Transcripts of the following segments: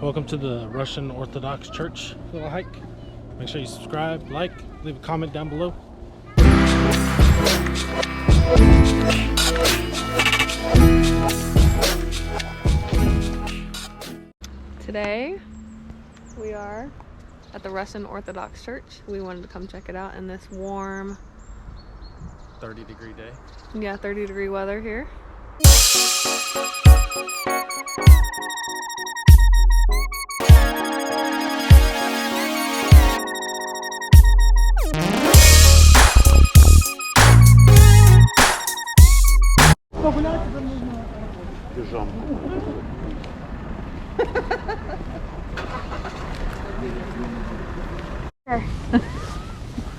welcome to the Russian Orthodox Church little hike. Make sure you subscribe, like, leave a comment down below. Today we are at the Russian Orthodox Church. We wanted to come check it out in this warm 30-degree day. Yeah, 30-degree weather here.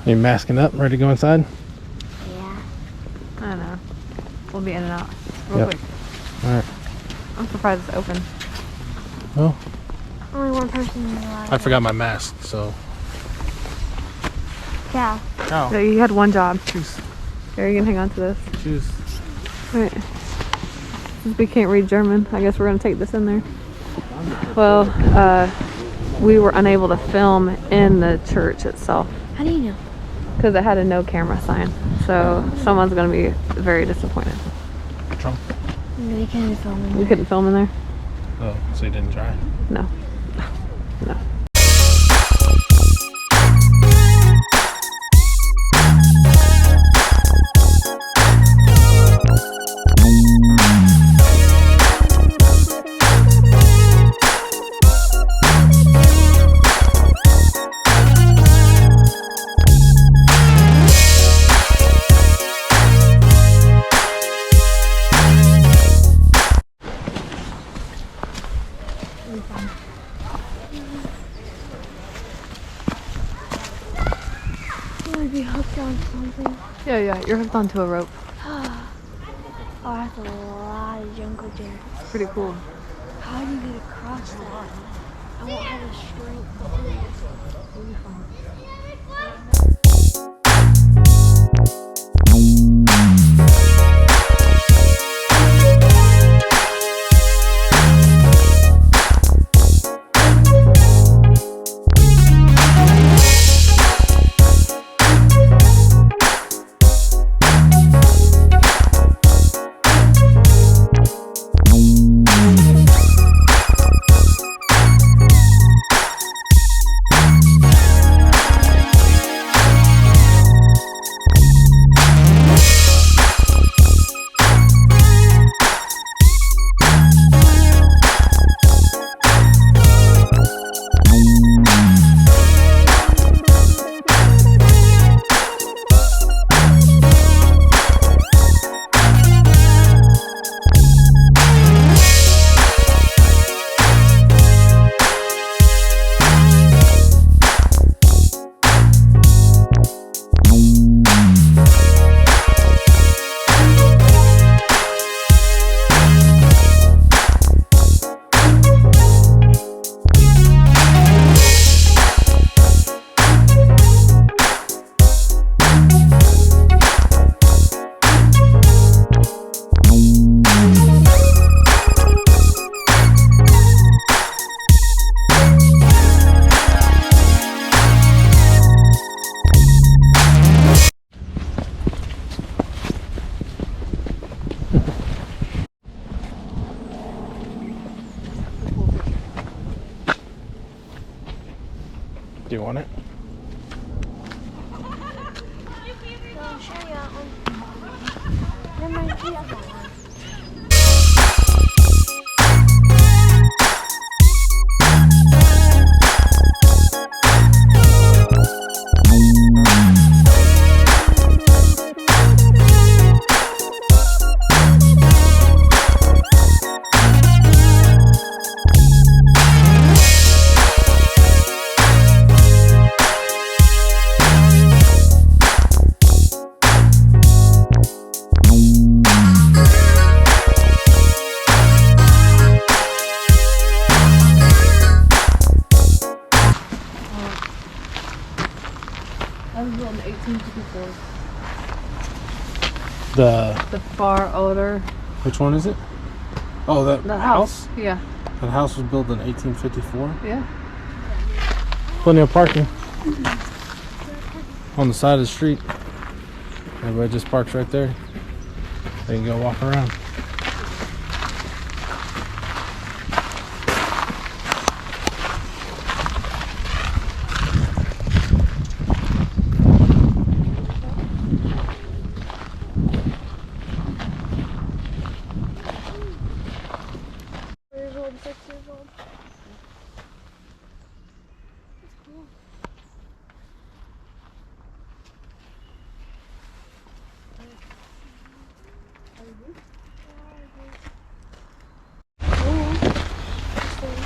You masking up, ready to go inside? Yeah. I don't know. We'll be in and out real quick. Alright. I'm surprised it's open. Well, only one person in the water. I forgot my mask, so. Yeah. Oh. So you had one job. Choose. Here, you can hang on to this. Choose. Right. Since we can't read German, I guess we're gonna take this in there. Well, we were unable to film in the church itself. How do you know? Because it had a no camera sign. So someone's gonna be very disappointed. Trump. We couldn't film in We couldn't film in there? Oh, so you didn't try? No. No. Be hooked on something. Yeah, you're hooked onto a rope. Oh, that's a lot of jungle gym. Pretty cool. How do you get across that? I won't have the strength to do it. We'll be fine. Do you want it? I'll show you that one. There might be other ones. That was built in 1854. The The far older. which one is it? Oh, that The house? Yeah. That house was built in 1854. Yeah. Plenty of parking on the side of the street. Everybody just parks right there. They can go walk around. Years old, 6 years old. That's cool.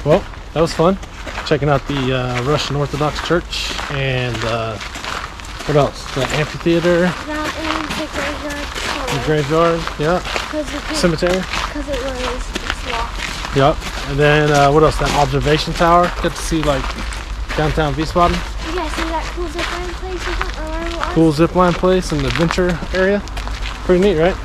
Well, that was fun. Checking out the Russian Orthodox Church and what else? The amphitheater, That and the graveyard. the graveyard, yeah, cemetery, Because it's locked. yep. And then what else? That observation tower. Got to see like downtown Wiesbaden. You guys see that cool zipline place or something? Or whatever it was? Cool zipline place and adventure area. Pretty neat, right?